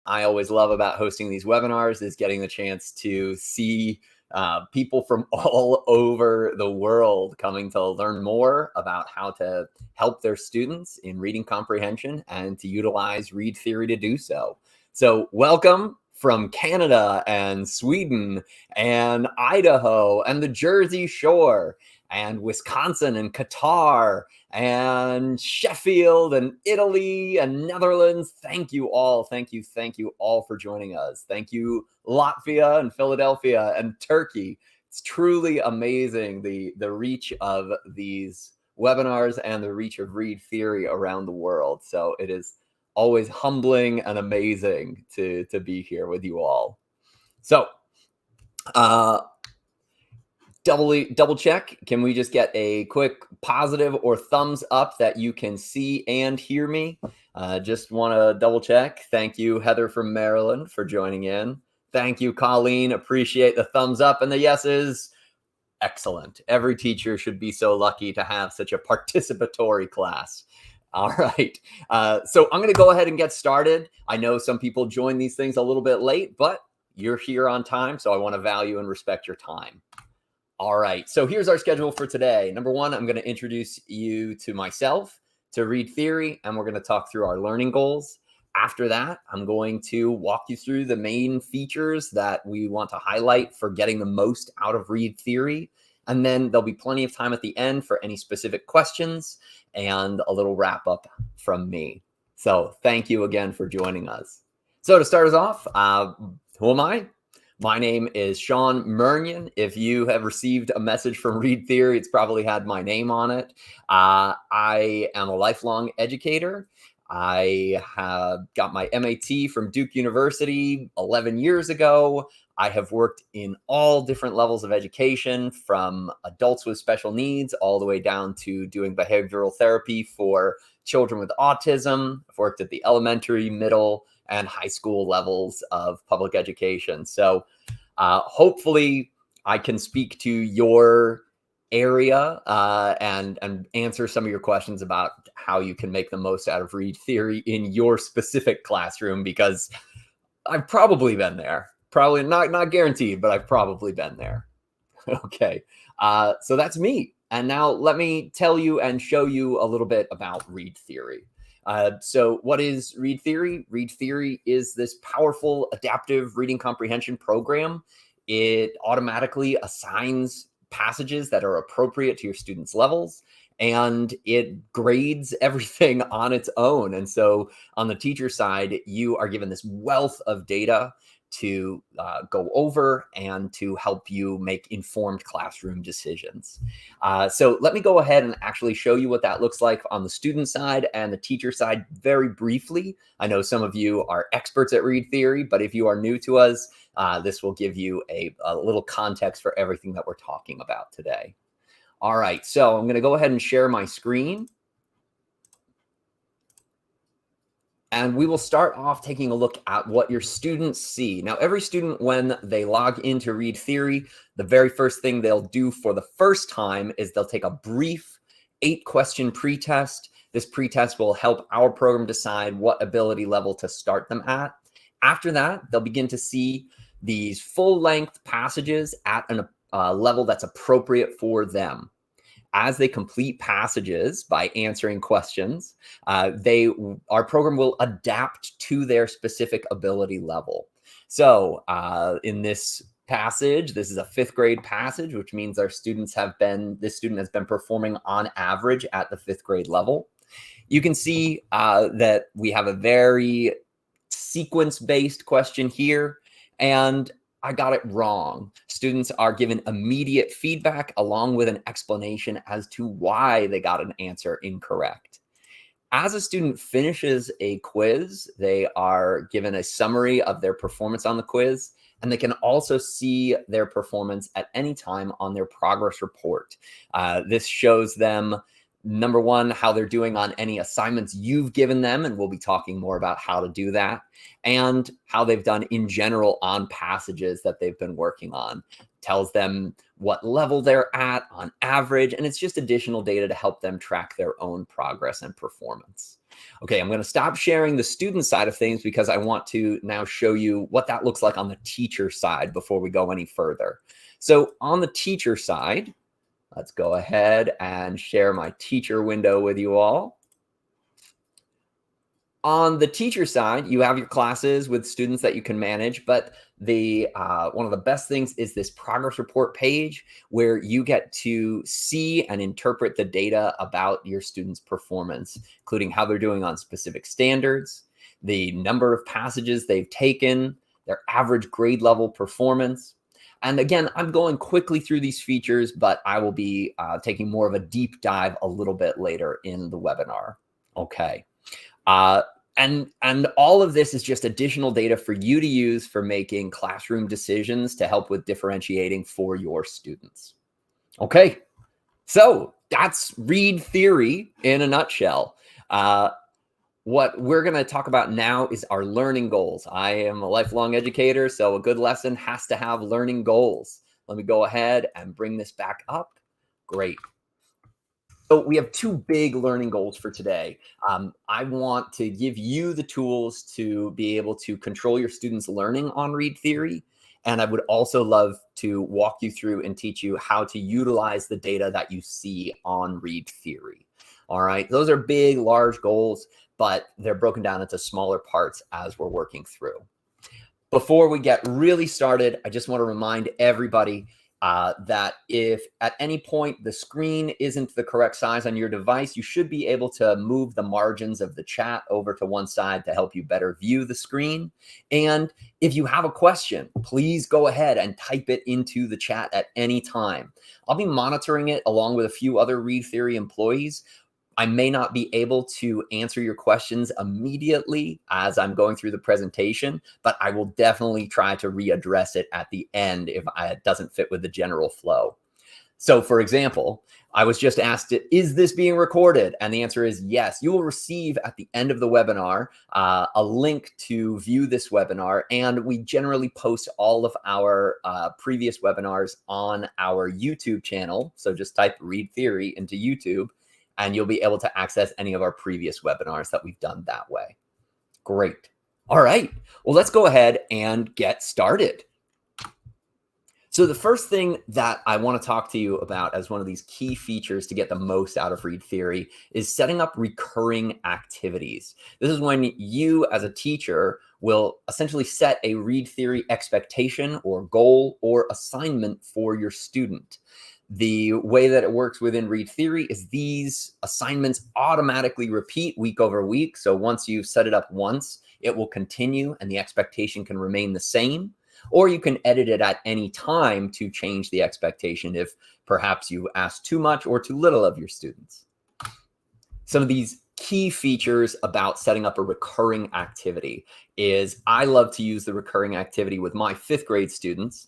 I always love about hosting these webinars is getting the chance to see people from all over the world coming to learn more about how to help their students in reading comprehension and to utilize Read Theory to do so. So welcome from Canada and Sweden and Idaho and the Jersey Shore and Wisconsin and Qatar and Sheffield and Italy and Netherlands. Thank you all. Thank you all for joining us. Thank you, Latvia and Philadelphia and Turkey. It's truly amazing the reach of these webinars and the reach of Read Theory around the world. So it is always humbling and amazing to be here with you all. So double check. Can we just get a quick positive or thumbs up that you can see and hear me? Just want to double check. Thank you, Heather from Maryland, for joining in. Thank you, Colleen. Appreciate the thumbs up and the yeses. Excellent. Every teacher should be so lucky to have such a participatory class. All right. So I'm going to go ahead and get started. I know some people join these things a little bit late, but you're here on time, so I want to value and respect your time. All right, so here's our schedule for today. Number one, I'm going to introduce you to myself, to Read Theory, and we're going to talk through our learning goals. After that, I'm going to walk you through the main features that we want to highlight for getting the most out of Read Theory. And then there'll be plenty of time at the end for any specific questions and a little wrap up from me. So thank you again for joining us. So to start us off, who am I? My name is Sean Murnion. If you have received a message from Read Theory, it's probably had my name on it. I am a lifelong educator. I have got my MAT from Duke University 11 years ago. I have worked in all different levels of education, from adults with special needs all the way down to doing behavioral therapy for children with autism. I've worked at the elementary, middle, and high school levels of public education. So hopefully I can speak to your area and answer some of your questions about how you can make the most out of Read Theory in your specific classroom, because I've probably been there. Probably not guaranteed, but I've probably been there. Okay, so that's me. And now let me tell you and show you a little bit about Read Theory. So what is Read Theory? Read Theory is this powerful adaptive reading comprehension program. It automatically assigns passages that are appropriate to your students' levels, and it grades everything on its own. And so on the teacher side, you are given this wealth of data to go over and to help you make informed classroom decisions. So let me go ahead and actually show you what that looks like on the student side and the teacher side very briefly. I know some of you are experts at Read Theory, but if you are new to us, this will give you a little context for everything that we're talking about today. All right, so I'm going to go ahead and share my screen. And we will start off taking a look at what your students see. Now, every student, when they log into Read Theory, the very first thing they'll do for the first time is they'll take a brief 8-question pretest. This pretest will help our program decide what ability level to start them at. After that, they'll begin to see these full-length passages at a level that's appropriate for them. As they complete passages by answering questions, our program will adapt to their specific ability level. So in this passage, this is a 5th grade passage, which means this student has been performing on average at the 5th grade level. You can see that we have a very sequence-based question here, and I got it wrong. Students are given immediate feedback along with an explanation as to why they got an answer incorrect. As a student finishes a quiz, they are given a summary of their performance on the quiz, and they can also see their performance at any time on their progress report. This shows them, number one, how they're doing on any assignments you've given them, and we'll be talking more about how to do that, and how they've done in general on passages that they've been working on. tells them what level they're at on average, and it's just additional data to help them track their own progress and performance. Okay, I'm going to stop sharing the student side of things because I want to now show you what that looks like on the teacher side before we go any further. So on the teacher side, let's go ahead and share my teacher window with you all. On the teacher side, you have your classes with students that you can manage, but the one of the best things is this progress report page where you get to see and interpret the data about your students' performance, including how they're doing on specific standards, the number of passages they've taken, their average grade level performance. And again, I'm going quickly through these features, but I will be taking more of a deep dive a little bit later in the webinar. Okay. And all of this is just additional data for you to use for making classroom decisions to help with differentiating for your students. Okay, so that's Read Theory in a nutshell. What we're going to talk about now is our learning goals. I am a lifelong educator, so a good lesson has to have learning goals. Let me go ahead and bring this back up. Great. So we have two big learning goals for today. I want to give you the tools to be able to control your students' learning on Read Theory. And I would also love to walk you through and teach you how to utilize the data that you see on Read Theory. All right, those are big, large goals, but they're broken down into smaller parts as we're working through. Before we get really started, I just want to remind everybody that if at any point the screen isn't the correct size on your device, you should be able to move the margins of the chat over to one side to help you better view the screen. And if you have a question, please go ahead and type it into the chat at any time. I'll be monitoring it along with a few other Read Theory employees. I may not be able to answer your questions immediately as I'm going through the presentation, but I will definitely try to readdress it at the end if it doesn't fit with the general flow. So for example, I was just asked, is this being recorded? And the answer is yes. You will receive at the end of the webinar a link to view this webinar. And we generally post all of our previous webinars on our YouTube channel. So just type Read Theory into YouTube, and you'll be able to access any of our previous webinars that we've done that way. Great. All right. Well, let's go ahead and get started. So the first thing that I want to talk to you about as one of these key features to get the most out of Read Theory is setting up recurring activities. This is when you as a teacher will essentially set a Read Theory expectation or goal or assignment for your student. The way that it works within Read Theory is these assignments automatically repeat week over week. So once you've set it up once, it will continue and the expectation can remain the same. Or you can edit it at any time to change the expectation if perhaps you ask too much or too little of your students. Some of these key features about setting up a recurring activity is I love to use the recurring activity with my 5th grade students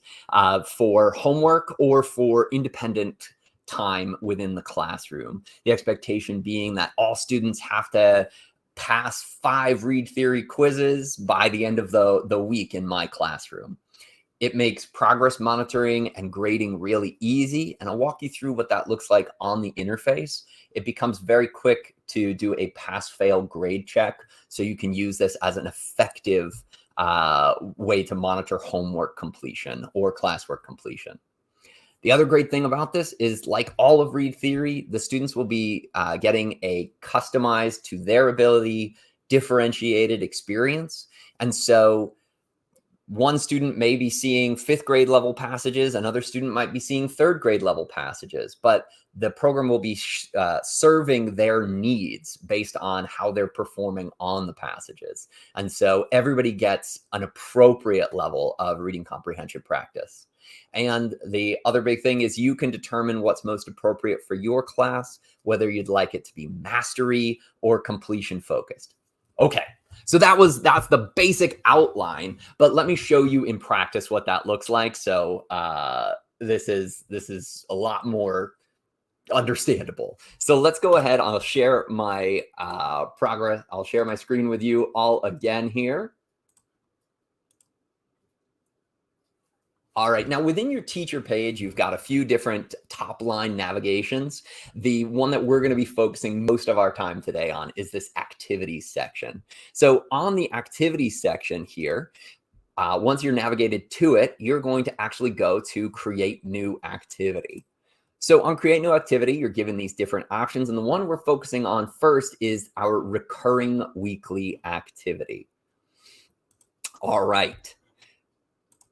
for homework or for independent time within the classroom. The expectation being that all students have to pass 5 Read Theory quizzes by the end of the week in my classroom. It makes progress monitoring and grading really easy. And I'll walk you through what that looks like on the interface. It becomes very quick to do a pass-fail grade check. So you can use this as an effective way to monitor homework completion or classwork completion. The other great thing about this is, like all of Read Theory, the students will be getting a customized to their ability, differentiated experience. And so one student may be seeing 5th grade level passages, another student might be seeing 3rd grade level passages, but the program will be serving their needs based on how they're performing on the passages. And so everybody gets an appropriate level of reading comprehension practice. And the other big thing is you can determine what's most appropriate for your class, whether you'd like it to be mastery or completion focused. Okay. So that's the basic outline, but let me show you in practice what that looks like. So this is a lot more understandable. So let's go ahead. I'll share my progress. I'll share my screen with you all again here. All right. Now, within your teacher page, you've got a few different top line navigations. The one that we're going to be focusing most of our time today on is this activities section. So on the activities section here, once you're navigated to it, you're going to actually go to create new activity. So on create new activity, you're given these different options. And the one we're focusing on first is our recurring weekly activity. All right.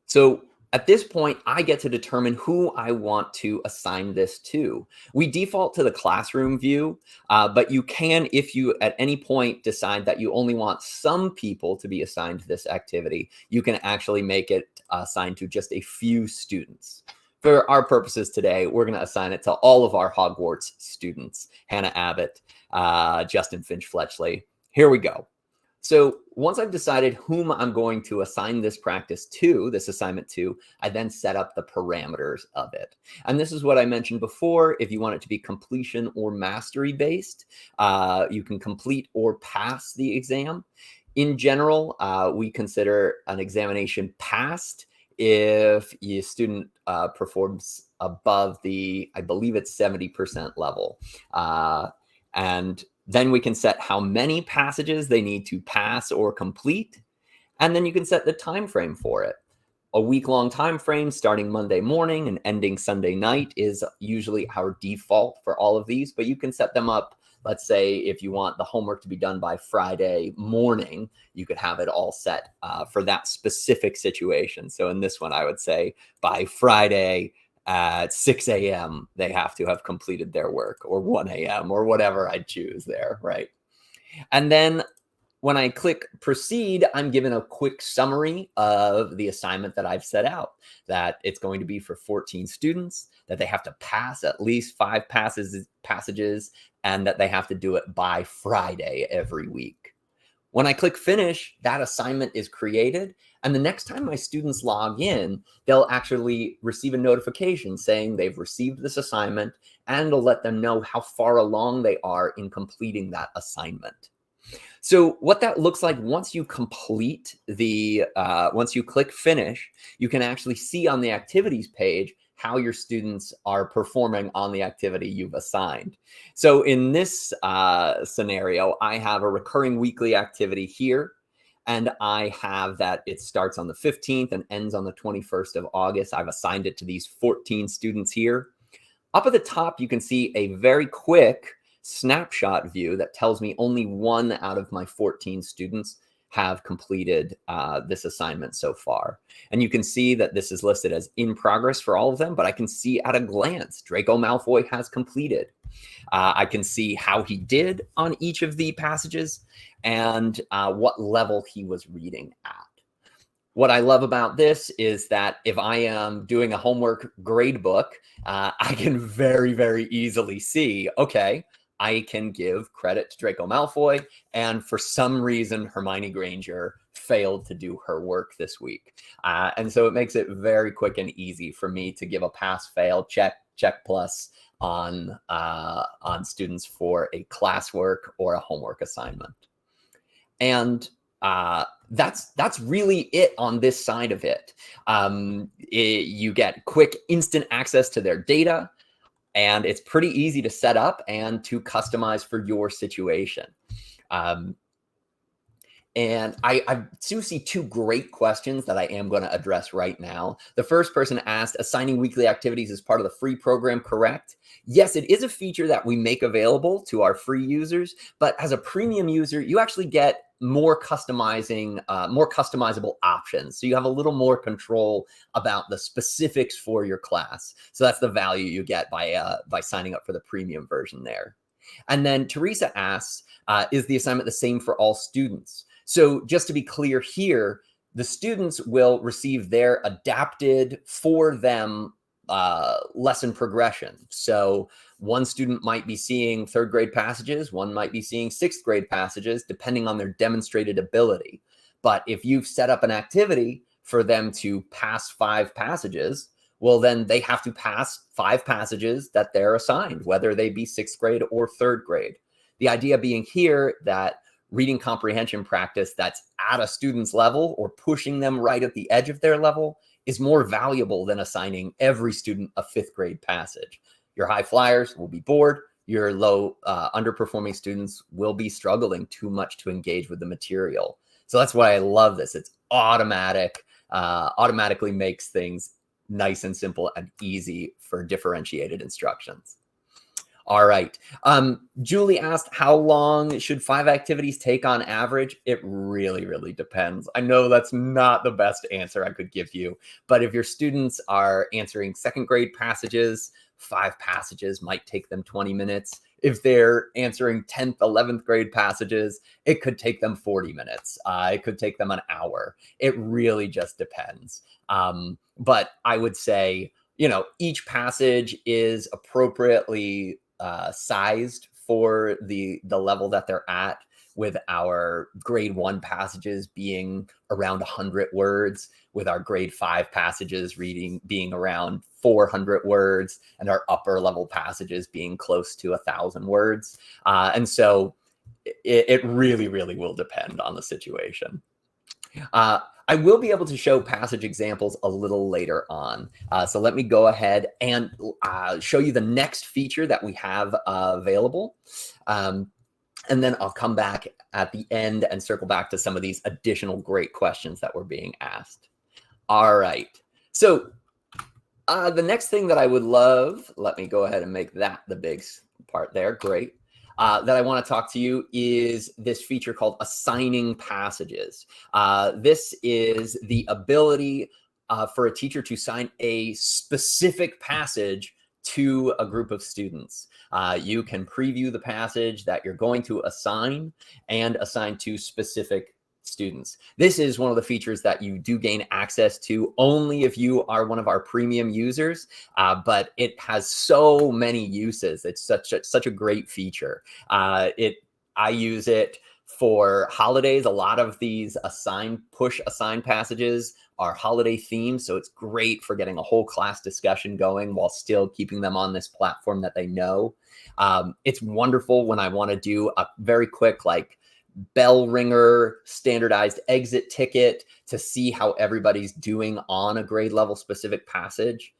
So at this point, I get to determine who I want to assign this to. We default to the classroom view, but you can, if you at any point decide that you only want some people to be assigned to this activity, you can actually make it assigned to just a few students. For our purposes today, we're going to assign it to all of our Hogwarts students, Hannah Abbott, Justin Finch Fletchley. Here we go. So once I've decided whom I'm going to assign this practice to, this assignment to, I then set up the parameters of it. And this is what I mentioned before. If you want it to be completion or mastery based, you can complete or pass the exam. In general, we consider an examination passed if your student performs above the, I believe it's 70% level. And then we can set how many passages they need to pass or complete. And then you can set the time frame for it. A week-long time frame starting Monday morning and ending Sunday night is usually our default for all of these, but you can set them up. Let's say if you want the homework to be done by Friday morning, you could have it all set for that specific situation. So in this one, I would say by Friday at 6 a.m., they have to have completed their work, or 1 a.m., or whatever I choose there, right? And then when I click proceed, I'm given a quick summary of the assignment that I've set out, that it's going to be for 14 students, that they have to pass at least 5 passages, and that they have to do it by Friday every week. When I click finish, that assignment is created. And the next time my students log in, they'll actually receive a notification saying they've received this assignment, and it'll let them know how far along they are in completing that assignment. So what that looks like once you complete the, once you click finish, you can actually see on the activities page how your students are performing on the activity you've assigned. So in this scenario, I have a recurring weekly activity here, and I have that it starts on the 15th and ends on the 21st of August. I've assigned it to these 14 students here. Up at the top, you can see a very quick snapshot view that tells me only 1 out of my 14 students have completed this assignment so far. And you can see that this is listed as in progress for all of them, but I can see at a glance, Draco Malfoy has completed. I can see how he did on each of the passages and what level he was reading at. What I love about this is that if I am doing a homework grade book, I can very, very easily see, okay, I can give credit to Draco Malfoy, and for some reason, Hermione Granger failed to do her work this week. And so it makes it very quick and easy for me to give a pass-fail, check plus on students for a classwork or a homework assignment. And that's really it on this side of it. You get quick, instant access to their data, and it's pretty easy to set up and to customize for your situation. And I do see 2 great questions that I am going to address right now. The first person asked, assigning weekly activities is part of the free program, correct? Yes, it is a feature that we make available to our free users, but as a premium user, you actually get more customizable options. So you have a little more control about the specifics for your class. So that's the value you get by signing up for the premium version there. And then Teresa asks, is the assignment the same for all students? So just to be clear here, the students will receive their adapted for them lesson progression. So one student might be seeing 3rd grade passages, one might be seeing 6th grade passages, depending on their demonstrated ability. But if you've set up an activity for them to pass 5 passages, well, then they have to pass 5 passages that they're assigned, whether they be 6th grade or 3rd grade. The idea being here that reading comprehension practice that's at a student's level or pushing them right at the edge of their level is more valuable than assigning every student a 5th grade passage. Your high flyers will be bored. Your low underperforming students will be struggling too much to engage with the material. So that's why I love this. It's automatic, automatically makes things nice and simple and easy for differentiated instructions. All right. Julie asked, how long should 5 activities take on average? It really, really depends. I know that's not the best answer I could give you, but if your students are answering 2nd grade passages, 5 passages might take them 20 minutes. If they're answering 10th, 11th grade passages, it could take them 40 minutes. It could take them an hour. It really just depends. But I would say, each passage is appropriately sized for the level that they're at, with our grade 1 passages being around 100 words, with our grade 5 passages being around 400 words, and our upper level passages being close to 1,000 words. And so it really, really will depend on the situation. I will be able to show passage examples a little later on. So let me go ahead and show you the next feature that we have available. And then I'll come back at the end and circle back to some of these additional great questions that were being asked. All right. So the next thing that I would love, let me go ahead and make that the big part there. Great. That I want to talk to you is this feature called assigning passages. This is the ability for a teacher to assign a specific passage to a group of students. You can preview the passage that you're going to assign and assign to specific students. This is one of the features that you do gain access to only if you are one of our premium users, but it has so many uses. It's such a great feature. I use it for holidays. A lot of these push assign passages are holiday themed, so it's great for getting a whole class discussion going while still keeping them on this platform that they know. It's wonderful when I want to do a very quick, bell ringer standardized exit ticket to see how everybody's doing on a grade level specific passage.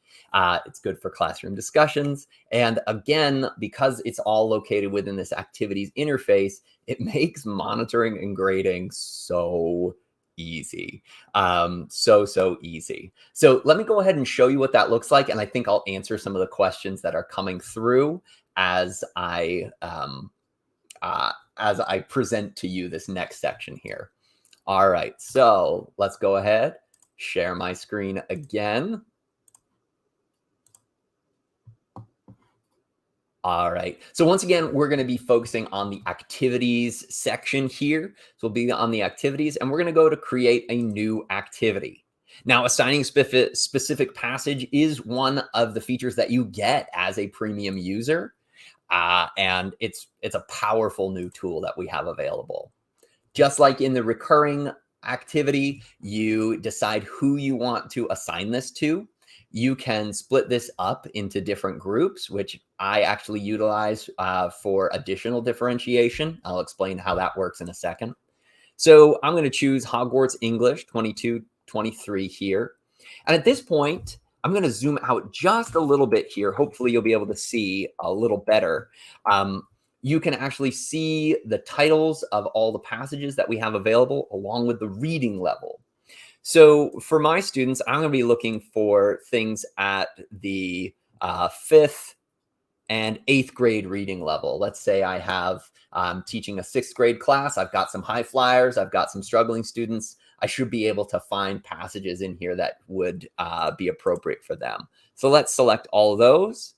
It's good for classroom discussions. And again, because it's all located within this activities interface, it makes monitoring and grading so easy. So easy. So let me go ahead and show you what that looks like. And I think I'll answer some of the questions that are coming through as I present to you this next section here. All right, so let's go ahead, share my screen again. All right, so once again, we're going to be focusing on the activities section here. So we'll be on the activities, and we're going to go to create a new activity. Now, assigning specific passage is one of the features that you get as a premium user. And it's a powerful new tool that we have available. Just like in the recurring activity, you decide who you want to assign this to. You can split this up into different groups, which I actually utilize for additional differentiation. I'll explain how that works in a second. So I'm going to choose Hogwarts English 22-23 here. And at this point, I'm going to zoom out just a little bit here. Hopefully you'll be able to see a little better. You can actually see the titles of all the passages that we have available along with the reading level. So for my students, I'm going to be looking for things at the 5th and 8th grade reading level. Let's say I have teaching a 6th grade class. I've got some high flyers. I've got some struggling students. I should be able to find passages in here that would be appropriate for them. So let's select all of those.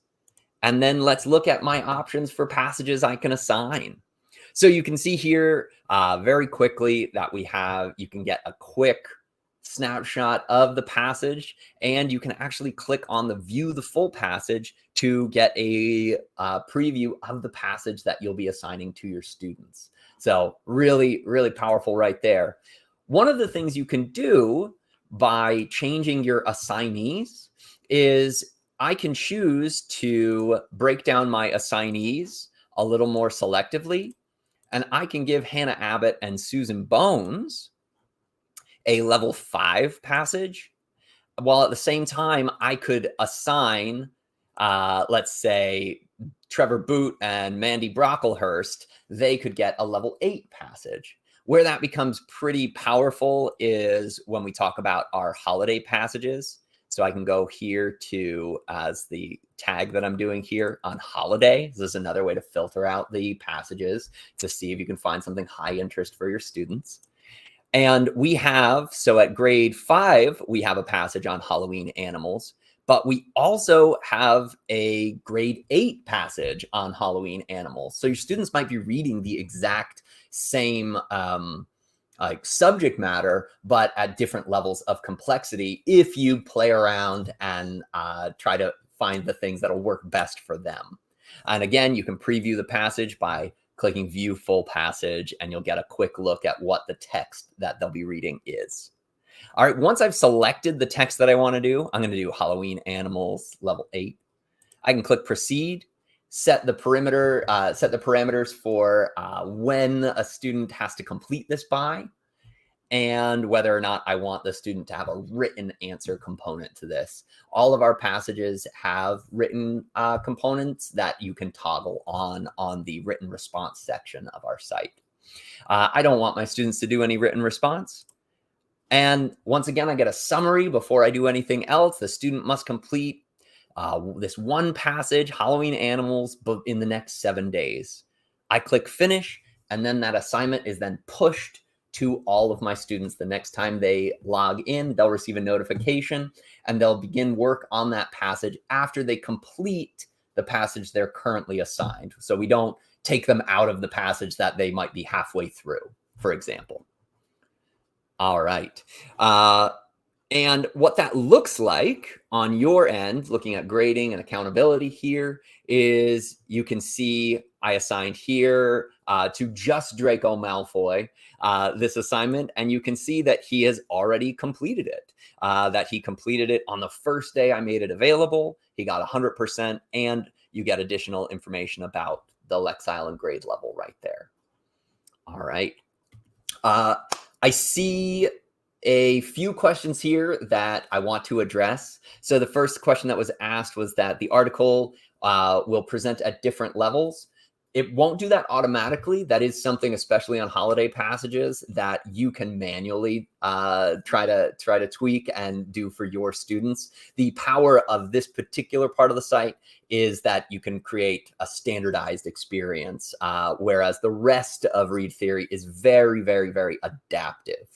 And then let's look at my options for passages I can assign. So you can see here very quickly that you can get a quick snapshot of the passage, and you can actually click on the view the full passage to get a preview of the passage that you'll be assigning to your students. So really, really powerful right there. One of the things you can do by changing your assignees is I can choose to break down my assignees a little more selectively, and I can give Hannah Abbott and Susan Bones a level 5 passage, while at the same time, I could assign, let's say, Trevor Boot and Mandy Brocklehurst, they could get a level 8 passage. Where that becomes pretty powerful is when we talk about our holiday passages. So I can go here to, as the tag that I'm doing here on holiday. This is another way to filter out the passages to see if you can find something high interest for your students. And we have, so at grade 5, we have a passage on Halloween animals, but we also have a grade 8 passage on Halloween animals. So your students might be reading the exact same like subject matter, but at different levels of complexity if you play around and try to find the things that'll work best for them. And again, you can preview the passage by clicking view full passage, and you'll get a quick look at what the text that they'll be reading is. All right, once I've selected the text that I want to do, I'm going to do Halloween animals level 8. I can click proceed, set the parameters for when a student has to complete this by, and whether or not I want the student to have a written answer component to this. All of our passages have written components that you can toggle on the written response section of our site. I don't want my students to do any written response. And once again, I get a summary before I do anything else. The student must complete this one passage, Halloween animals, in the next 7 days. I click finish, and then that assignment is then pushed to all of my students. The next time they log in, they'll receive a notification and they'll begin work on that passage after they complete the passage they're currently assigned. So we don't take them out of the passage that they might be halfway through, for example. All right. And what that looks like on your end, looking at grading and accountability here, is you can see I assigned here to just Draco Malfoy this assignment, and you can see that he has already completed it, that he completed it on the first day I made it available. He got 100%, and you get additional information about the Lex Island grade level right there. All right. I see a few questions here that I want to address. So the first question that was asked was that the article will present at different levels. It won't do that automatically. That is something, especially on holiday passages, that you can manually try to tweak and do for your students. The power of this particular part of the site is that you can create a standardized experience, whereas the rest of ReadTheory is very, very, very adaptive.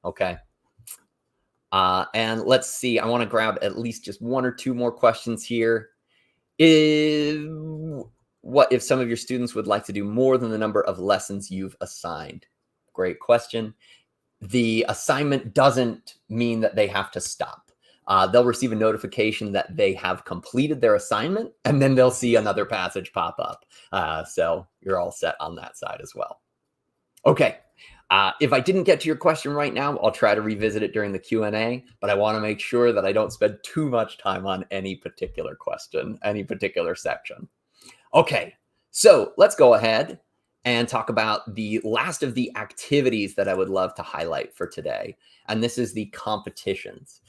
Okay. And let's see, I want to grab at least just one or two more questions here. What if some of your students would like to do more than the number of lessons you've assigned? Great question. The assignment doesn't mean that they have to stop. They'll receive a notification that they have completed their assignment, and then they'll see another passage pop up. So you're all set on that side as well. Okay. If I didn't get to your question right now, I'll try to revisit it during the Q&A, but I want to make sure that I don't spend too much time on any particular question, any particular section. Okay, so let's go ahead and talk about the last of the activities that I would love to highlight for today. And this is the competitions.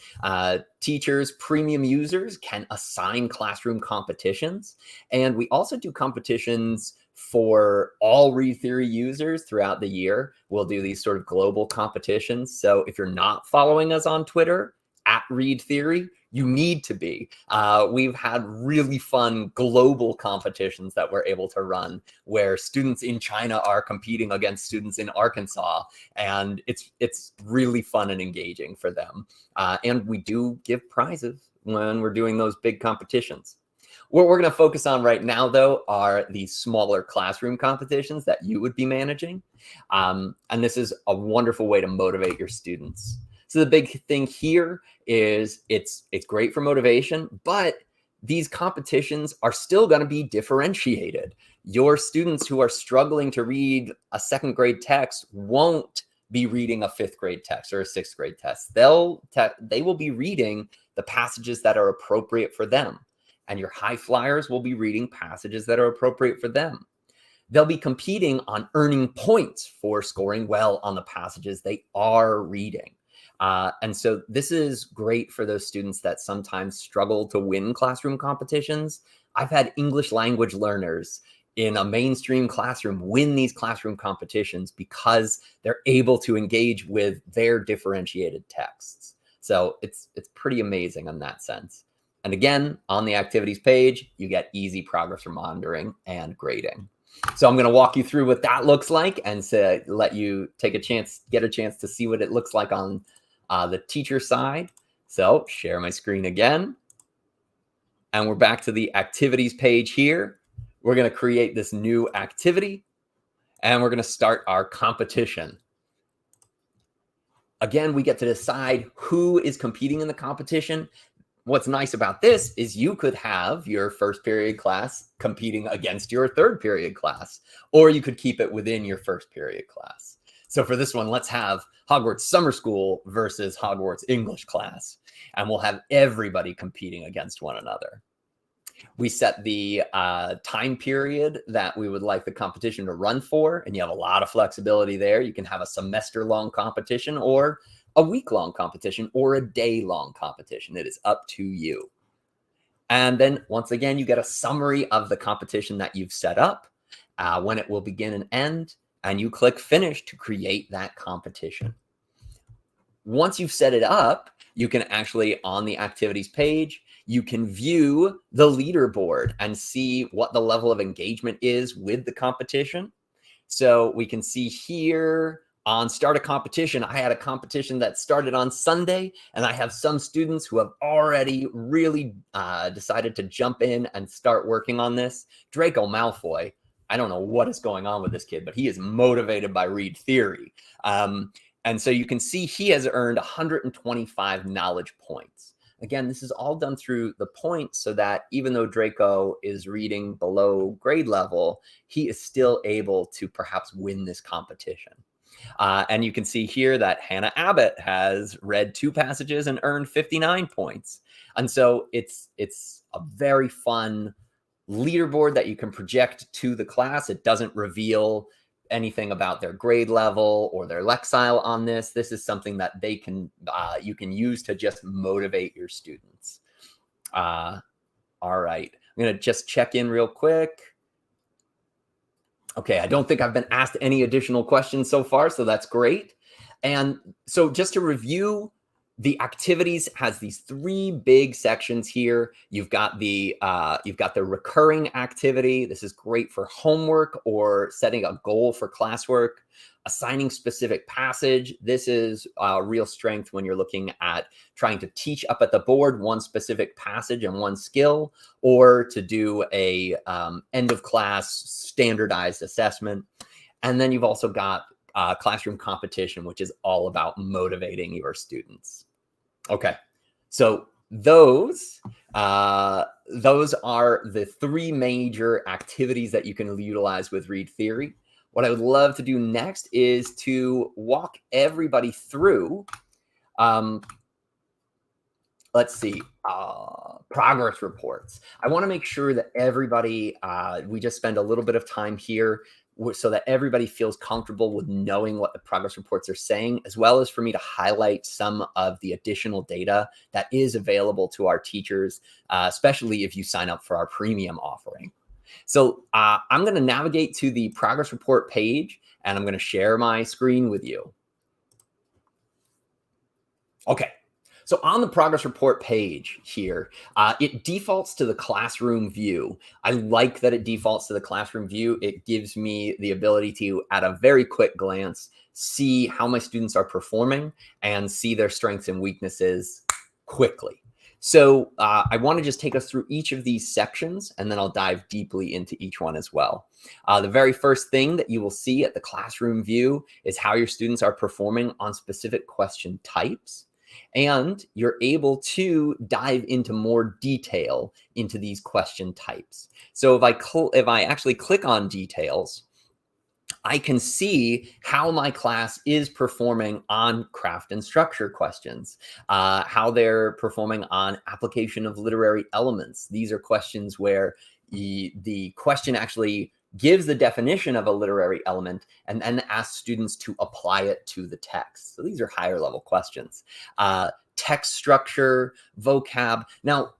Teachers, premium users can assign classroom competitions. And we also do competitions for all ReadTheory users throughout the year. We'll do these sort of global competitions. So if you're not following us on Twitter, at ReadTheory, you need to be. We've had really fun global competitions that we're able to run where students in China are competing against students in Arkansas, and it's really fun and engaging for them. And we do give prizes when we're doing those big competitions. What we're going to focus on right now, though, are the smaller classroom competitions that you would be managing. And this is a wonderful way to motivate your students. So the big thing here is it's great for motivation, but these competitions are still going to be differentiated. Your students who are struggling to read a second grade text won't be reading a fifth grade text or a sixth grade text. They will be reading the passages that are appropriate for them. And your high flyers will be reading passages that are appropriate for them. They'll be competing on earning points for scoring well on the passages they are reading. And so this is great for those students that sometimes struggle to win classroom competitions. I've had English language learners in a mainstream classroom win these classroom competitions because they're able to engage with their differentiated texts. So it's pretty amazing in that sense. And again, on the activities page, you get easy progress monitoring and grading. So I'm going to walk you through what that looks like and to let you get a chance to see what it looks like on the teacher side. So share my screen again. And we're back to the activities page here. We're going to create this new activity and we're going to start our competition. Again, we get to decide who is competing in the competition. What's nice about this is you could have your first period class competing against your third period class, or you could keep it within your first period class. So for this one, let's have Hogwarts Summer School versus Hogwarts English class, and we'll have everybody competing against one another. We set the time period that we would like the competition to run for, and you have a lot of flexibility there. You can have a semester-long competition or a week-long competition or a day-long competition. It is up to you. And then once again, you get a summary of the competition that you've set up, when it will begin and end, and you click finish to create that competition. Once you've set it up, you can actually, on the activities page, you can view the leaderboard and see what the level of engagement is with the competition. So we can see here on start a competition, I had a competition that started on Sunday, and I have some students who have already really decided to jump in and start working on this. Draco Malfoy, I don't know what is going on with this kid, but he is motivated by Read Theory. And so you can see he has earned 125 knowledge points. Again, this is all done through the points so that even though Draco is reading below grade level, he is still able to perhaps win this competition. And you can see here that Hannah Abbott has read 2 passages and earned 59 points. And so it's a very fun leaderboard that you can project to the class. It doesn't reveal anything about their grade level or their lexile on this. This is something that they can you can use to just motivate your students. All right, I'm going to just check in real quick. Okay, I don't think I've been asked any additional questions so far, so that's great. And so just to review, the activities has these 3 big sections here. You've got the recurring activity. This is great for homework or setting a goal for classwork. Assigning specific passage. This is a real strength when you're looking at trying to teach up at the board one specific passage and one skill, or to do a end of class standardized assessment. And then you've also got classroom competition, which is all about motivating your students. Okay, so those are the 3 major activities that you can utilize with Read Theory. What I would love to do next is to walk everybody through, let's see, progress reports. I want to make sure that everybody, we just spend a little bit of time here so that everybody feels comfortable with knowing what the progress reports are saying, as well as for me to highlight some of the additional data that is available to our teachers, especially if you sign up for our premium offering. So I'm going to navigate to the progress report page, and I'm going to share my screen with you. Okay. So on the progress report page here, it defaults to the classroom view. I like that it defaults to the classroom view. It gives me the ability to, at a very quick glance, see how my students are performing and see their strengths and weaknesses quickly. So I want to just take us through each of these sections, and then I'll dive deeply into each one as well. The very first thing that you will see at the classroom view is how your students are performing on specific question types. And you're able to dive into more detail into these question types. So if I actually click on details, I can see how my class is performing on craft and structure questions, how they're performing on application of literary elements. These are questions where the question actually gives the definition of a literary element, and then asks students to apply it to the text. So these are higher level questions. Text structure, vocab. Now,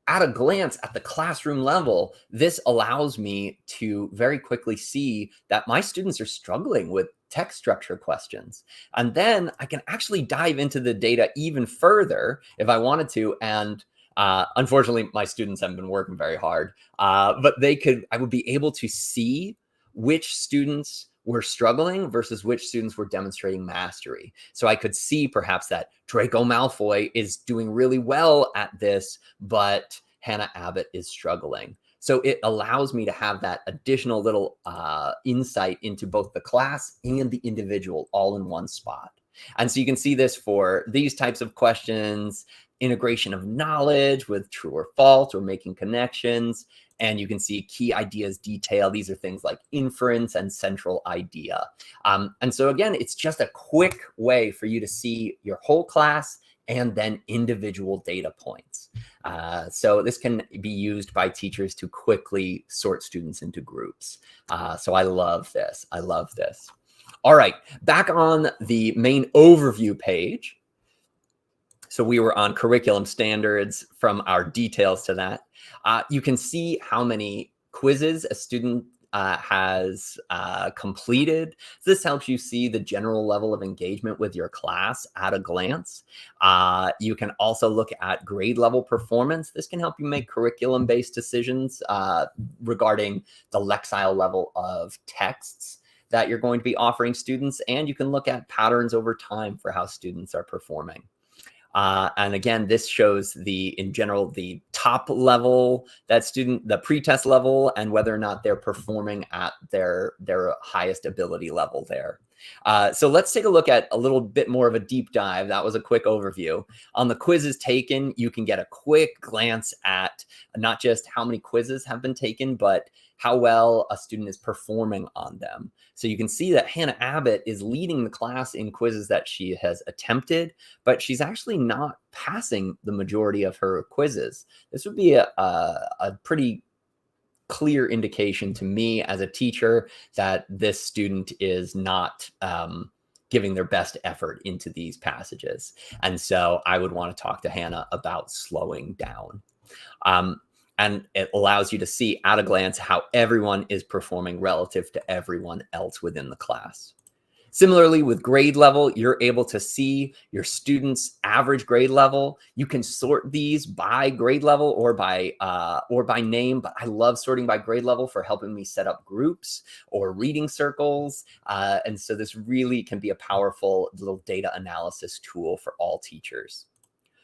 at a glance at the classroom level, this allows me to very quickly see that my students are struggling with text structure questions. And then I can actually dive into the data even further if I wanted to. And unfortunately, my students haven't been working very hard, but I would be able to see which students were struggling versus which students were demonstrating mastery. So I could see perhaps that Draco Malfoy is doing really well at this, but Hannah Abbott is struggling. So it allows me to have that additional little insight into both the class and the individual all in one spot. And so you can see this for these types of questions, integration of knowledge with true or false or making connections. And you can see key ideas detail. These are things like inference and central idea. And so again, it's just a quick way for you to see your whole class and then individual data points. So this can be used by teachers to quickly sort students into groups. So I love this. I love this. All right, back on the main overview page. So we were on curriculum standards from our details to that. You can see how many quizzes a student has completed. This helps you see the general level of engagement with your class at a glance. You can also look at grade level performance. This can help you make curriculum-based decisions regarding the Lexile level of texts that you're going to be offering students. And you can look at patterns over time for how students are performing. And again, this shows in general, the top level, that student, the pretest level, and whether or not they're performing at their highest ability level there. So let's take a look at a little bit more of a deep dive. That was a quick overview. On the quizzes taken, you can get a quick glance at not just how many quizzes have been taken, but how well a student is performing on them. So you can see that Hannah Abbott is leading the class in quizzes that she has attempted, but she's actually not passing the majority of her quizzes. This would be a pretty clear indication to me as a teacher that this student is not giving their best effort into these passages. And so I would want to talk to Hannah about slowing down. And it allows you to see at a glance how everyone is performing relative to everyone else within the class. Similarly, with grade level, you're able to see your students' average grade level. You can sort these by grade level or by name, but I love sorting by grade level for helping me set up groups or reading circles. And so this really can be a powerful little data analysis tool for all teachers.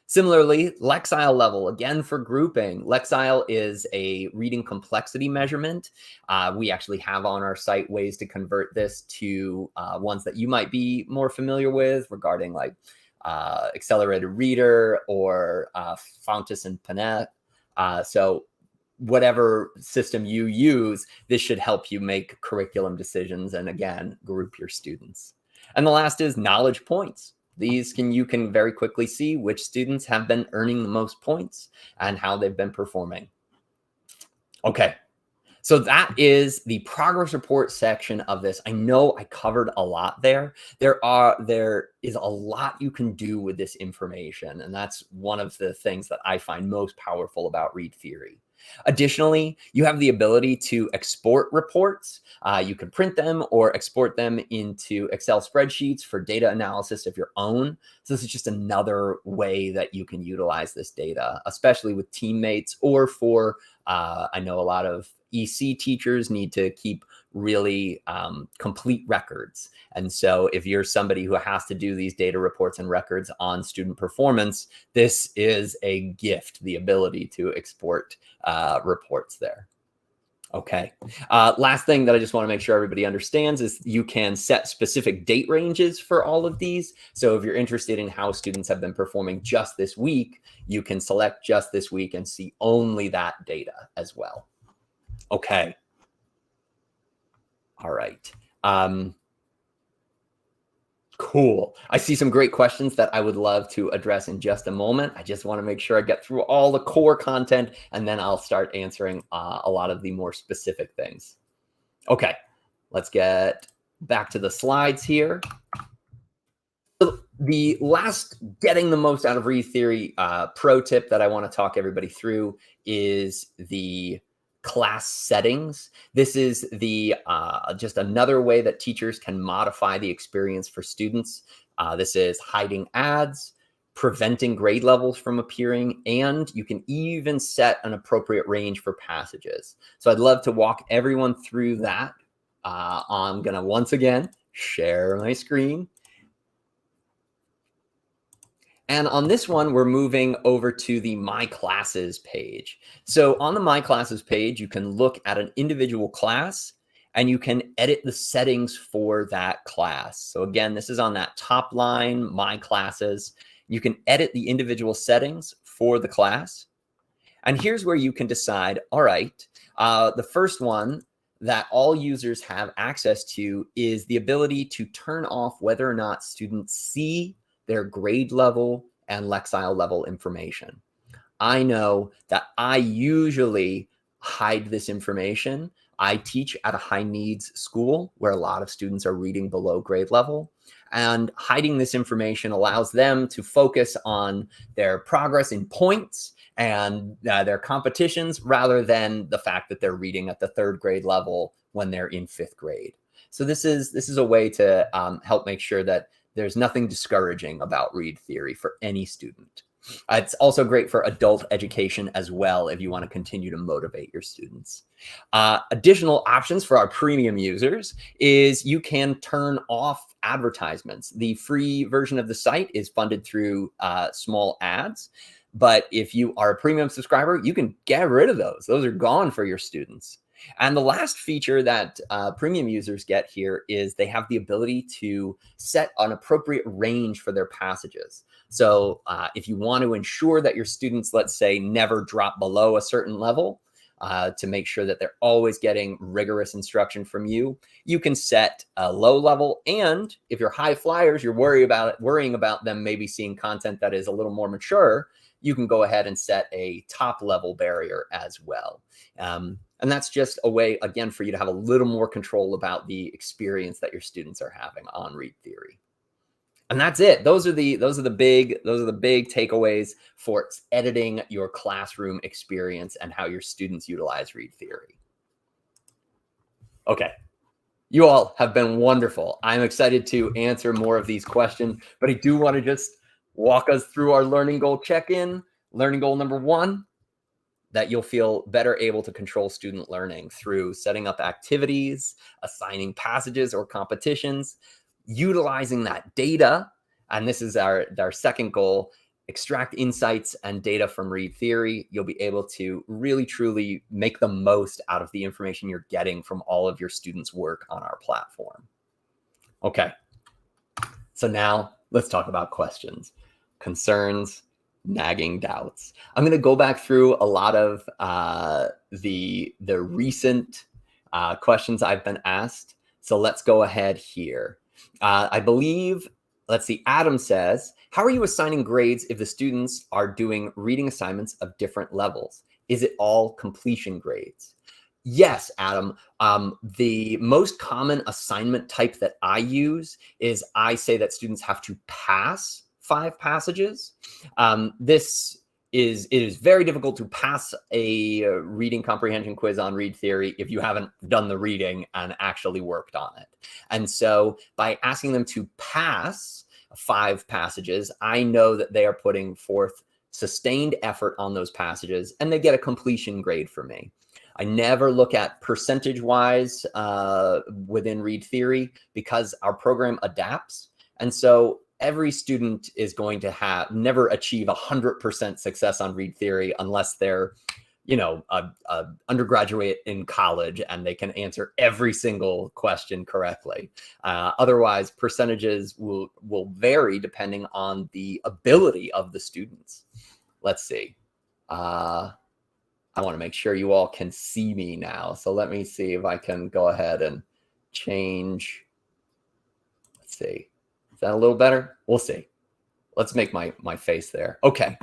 Similarly, Lexile level, again for grouping. Lexile is a reading complexity measurement. We actually have on our site ways to convert this to ones that you might be more familiar with regarding like accelerated reader or Fountas and Panet. So whatever system you use, this should help you make curriculum decisions and again, group your students. And the last is knowledge points. You can very quickly see which students have been earning the most points and how they've been performing. Okay, so that is the progress report section of this. I know I covered a lot there. There is a lot you can do with this information, and that's one of the things that I find most powerful about ReadTheory. Additionally, you have the ability to export reports. You can print them or export them into Excel spreadsheets for data analysis of your own. So this is just another way that you can utilize this data, especially with teammates or for, I know a lot of EC teachers need to keep really complete records. And so if you're somebody who has to do these data reports and records on student performance, this is a gift, the ability to export reports there. Okay. Last thing that I just want to make sure everybody understands is you can set specific date ranges for all of these. So if you're interested in how students have been performing just this week, you can select just this week and see only that data as well. Okay. All right. Cool. I see some great questions that I would love to address in just a moment. I just want to make sure I get through all the core content, and then I'll start answering a lot of the more specific things. Okay, let's get back to the slides here. So the last getting the most out of Read Theory pro tip that I want to talk everybody through is the class settings. This is the just another way that teachers can modify the experience for students. This is hiding ads, preventing grade levels from appearing, and you can even set an appropriate range for passages. So I'd love to walk everyone through that. I'm gonna once again share my screen. And on this one, we're moving over to the My Classes page. So on the My Classes page, you can look at an individual class and you can edit the settings for that class. So again, this is on that top line, My Classes. You can edit the individual settings for the class. And here's where you can decide, all right, the first one that all users have access to is the ability to turn off whether or not students see their grade level and Lexile level information. I know that I usually hide this information. I teach at a high needs school where a lot of students are reading below grade level. And hiding this information allows them to focus on their progress in points and their competitions rather than the fact that they're reading at the third grade level when they're in fifth grade. So this is a way to help make sure that there's nothing discouraging about Read Theory for any student. It's also great for adult education as well if you want to continue to motivate your students. Additional options for our premium users is you can turn off advertisements. The free version of the site is funded through small ads. But if you are a premium subscriber, you can get rid of those. Those are gone for your students. And the last feature that premium users get here is they have the ability to set an appropriate range for their passages. So if you want to ensure that your students, let's say, never drop below a certain level, to make sure that they're always getting rigorous instruction from you, you can set a low level. And if you're high flyers, you're worrying about them maybe seeing content that is a little more mature, you can go ahead and set a top level barrier as well. And that's just a way, again, for you to have a little more control about the experience that your students are having on Read Theory. And that's it. Those are the big takeaways for editing your classroom experience and how your students utilize Read Theory. Okay. You all have been wonderful. I'm excited to answer more of these questions, but I do want to just walk us through our learning goal check-in. Learning goal number 1, that you'll feel better able to control student learning through setting up activities, assigning passages or competitions, utilizing that data. And this is our second goal, extract insights and data from Read Theory. You'll be able to really, truly make the most out of the information you're getting from all of your students' work on our platform. Okay, so now let's talk about questions, concerns, nagging doubts. I'm going to go back through a lot of the recent questions I've been asked. So let's go ahead here. I believe, let's see, Adam says, how are you assigning grades if the students are doing reading assignments of different levels? Is it all completion grades? Yes, Adam. The most common assignment type that I use is I say that students have to pass 5 passages. It is very difficult to pass a reading comprehension quiz on Read Theory if you haven't done the reading and actually worked on it. And so by asking them to pass 5 passages, I know that they are putting forth sustained effort on those passages and they get a completion grade for me. I never look at percentage-wise within Read Theory because our program adapts. And so every student is going to never achieve 100% success on Read Theory unless they're, you know, a undergraduate in college and they can answer every single question correctly. Otherwise, percentages will vary depending on the ability of the students. Let's see. I want to make sure you all can see me now. So let me see if I can go ahead and change. Let's see. Is that a little better? We'll see. Let's make my face there. Okay.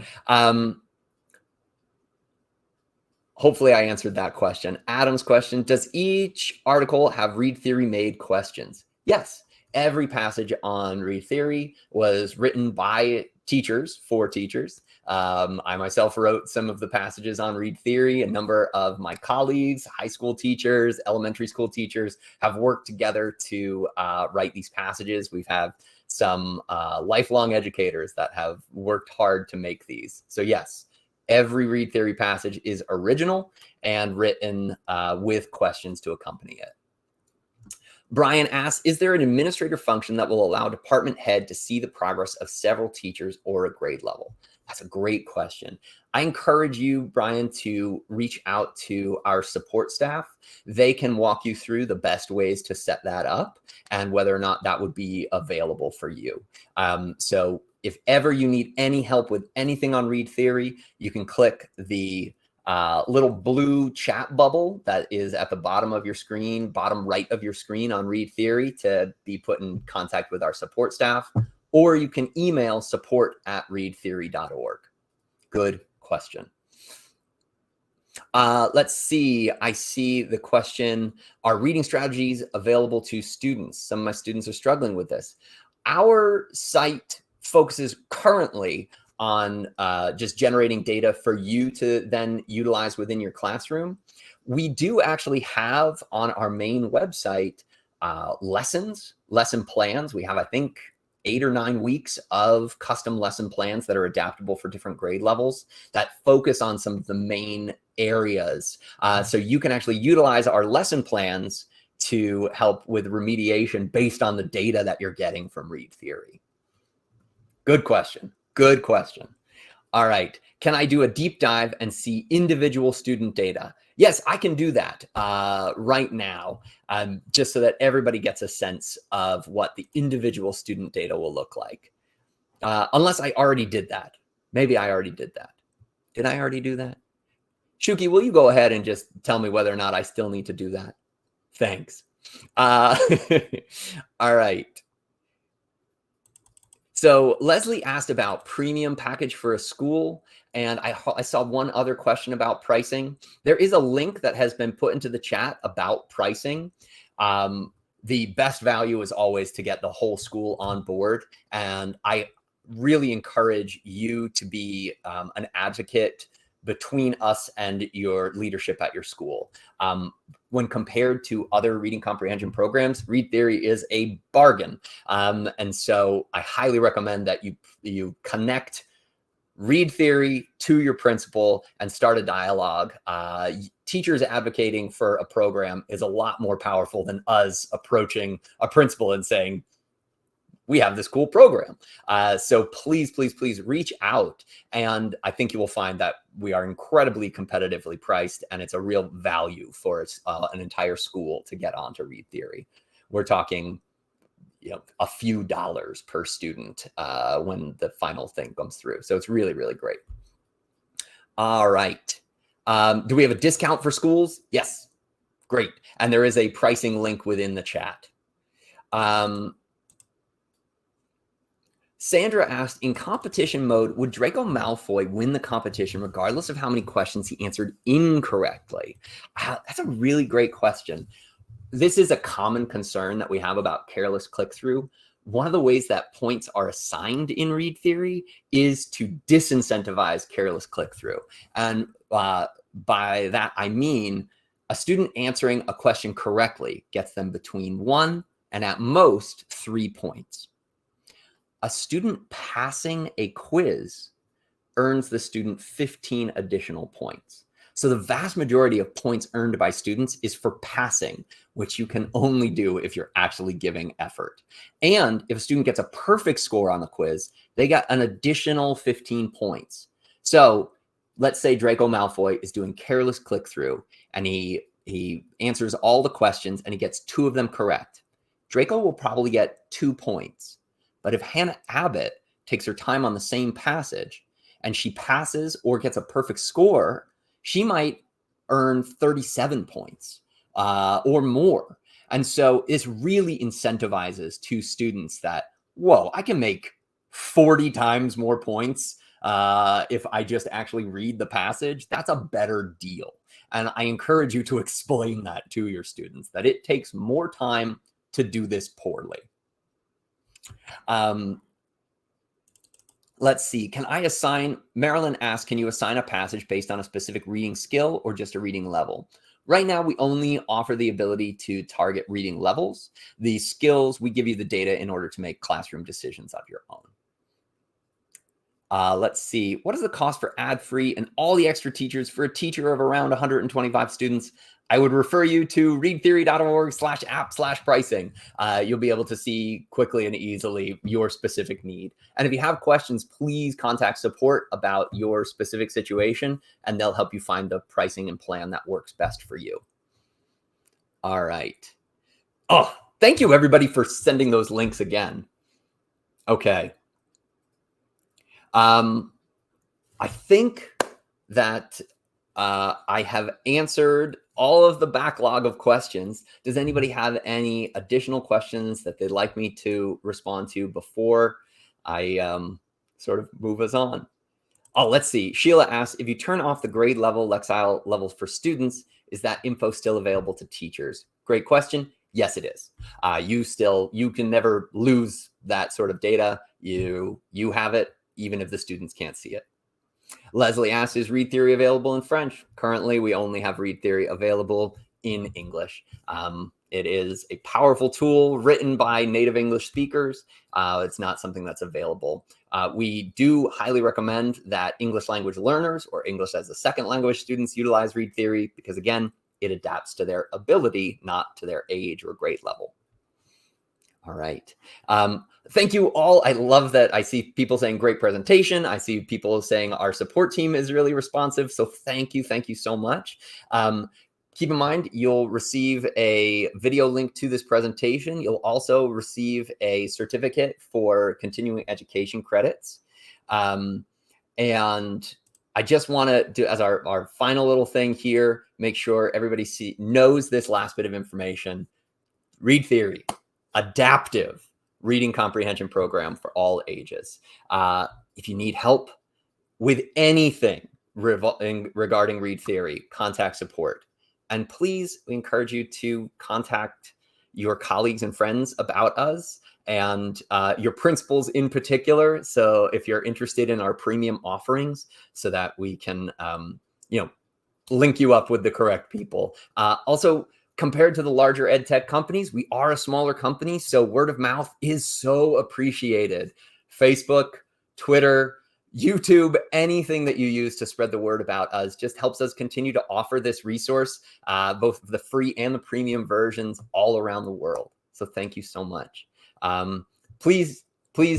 hopefully I answered that question. Adam's question, does each article have Read Theory made questions? Yes. Every passage on Read Theory was written by teachers for teachers. I myself wrote some of the passages on Read Theory. A number of my colleagues, high school teachers, elementary school teachers, have worked together to write these passages. We've had some lifelong educators that have worked hard to make these. So yes, every Read Theory passage is original and written with questions to accompany it. Brian asks, is there an administrator function that will allow department head to see the progress of several teachers or a grade level? That's a great question. I encourage you, Brian, to reach out to our support staff. They can walk you through the best ways to set that up and whether or not that would be available for you. So if ever you need any help with anything on Read Theory, you can click the little blue chat bubble that is at the bottom of your screen, bottom right of your screen on Read Theory to be put in contact with our support staff, or you can email support@readtheory.org. Good question. Let's see. I see the question, are reading strategies available to students? Some of my students are struggling with this. Our site focuses currently on just generating data for you to then utilize within your classroom. We do actually have on our main website lesson plans. We have, I think, 8 or 9 weeks of custom lesson plans that are adaptable for different grade levels that focus on some of the main areas. So you can actually utilize our lesson plans to help with remediation based on the data that you're getting from Read Theory. Good question. Good question. All right. Can I do a deep dive and see individual student data? Yes, I can do that right now, just so that everybody gets a sense of what the individual student data will look like. Unless I already did that. Maybe I already did that. Did I already do that? Shuki, will you go ahead and just tell me whether or not I still need to do that? Thanks. All right. So Leslie asked about premium package for a school, and I saw one other question about pricing. There is a link that has been put into the chat about pricing. The best value is always to get the whole school on board, and I really encourage you to be an advocate between us and your leadership at your school. When compared to other reading comprehension programs, Read Theory is a bargain. And so I highly recommend that you connect Read Theory to your principal and start a dialogue. Teachers advocating for a program is a lot more powerful than us approaching a principal and saying, we have this cool program. So please, please, please reach out. And I think you will find that we are incredibly competitively priced, and it's a real value for an entire school to get onto Read Theory. We're talking, a few dollars per student when the final thing comes through. So it's really, really great. All right. Do we have a discount for schools? Yes. Great. And there is a pricing link within the chat. Sandra asked, in competition mode, would Draco Malfoy win the competition regardless of how many questions he answered incorrectly? That's a really great question. This is a common concern that we have about careless click-through. One of the ways that points are assigned in Read Theory is to disincentivize careless click-through. And by that, I mean a student answering a question correctly gets them between 1 and at most 3 points. A student passing a quiz earns the student 15 additional points. So the vast majority of points earned by students is for passing, which you can only do if you're actually giving effort. And if a student gets a perfect score on the quiz, they got an additional 15 points. So let's say Draco Malfoy is doing careless click-through, and he answers all the questions, and he gets 2 of them correct. Draco will probably get 2 points. But if Hannah Abbott takes her time on the same passage and she passes or gets a perfect score, she might earn 37 points or more. And so this really incentivizes to students that, whoa, I can make 40 times more points if I just actually read the passage, that's a better deal. And I encourage you to explain that to your students, that it takes more time to do this poorly. Let's see. Can I assign, Marilyn asked, can you assign a passage based on a specific reading skill or just a reading level? Right now, we only offer the ability to target reading levels. The skills, we give you the data in order to make classroom decisions of your own. Let's see. What is the cost for ad-free and all the extra teachers for a teacher of around 125 students? I would refer you to readtheory.org/app/pricing. You'll be able to see quickly and easily your specific need. And if you have questions, please contact support about your specific situation, and they'll help you find the pricing and plan that works best for you. All right. Oh, thank you, everybody, for sending those links again. Okay. I think that I have answered all of the backlog of questions. Does anybody have any additional questions that they'd like me to respond to before I sort of move us on? Oh, let's see. Sheila asks, if you turn off the grade level Lexile levels for students, is that info still available to teachers? Great question. Yes, it is. You can never lose that sort of data. You have it, even if the students can't see it. Leslie asks, is Read Theory available in French? Currently, we only have Read Theory available in English. It is a powerful tool written by native English speakers. It's not something that's available. We do highly recommend that English language learners or English as a second language students utilize Read Theory because, again, it adapts to their ability, not to their age or grade level. All right. Thank you all. I love that I see people saying great presentation. I see people saying our support team is really responsive. So thank you. Thank you so much. Keep in mind, you'll receive a video link to this presentation. You'll also receive a certificate for continuing education credits. And I just want to do, as our final little thing here, make sure everybody knows this last bit of information. Read Theory, adaptive reading comprehension program for all ages. If you need help with anything regarding Read Theory, contact support. And please, we encourage you to contact your colleagues and friends about us and your principals in particular. So if you're interested in our premium offerings, so that we can, link you up with the correct people. Also, compared to the larger ed tech companies, we are a smaller company, so word of mouth is so appreciated. Facebook, Twitter, YouTube, anything that you use to spread the word about us just helps us continue to offer this resource, both the free and the premium versions all around the world. So thank you so much. Please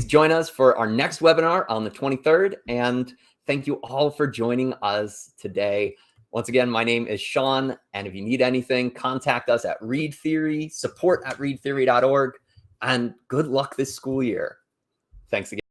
join us for our next webinar on the 23rd. And thank you all for joining us today. Once again, my name is Sean, and if you need anything, contact us at Read Theory, support@readtheory.org, and good luck this school year. Thanks again.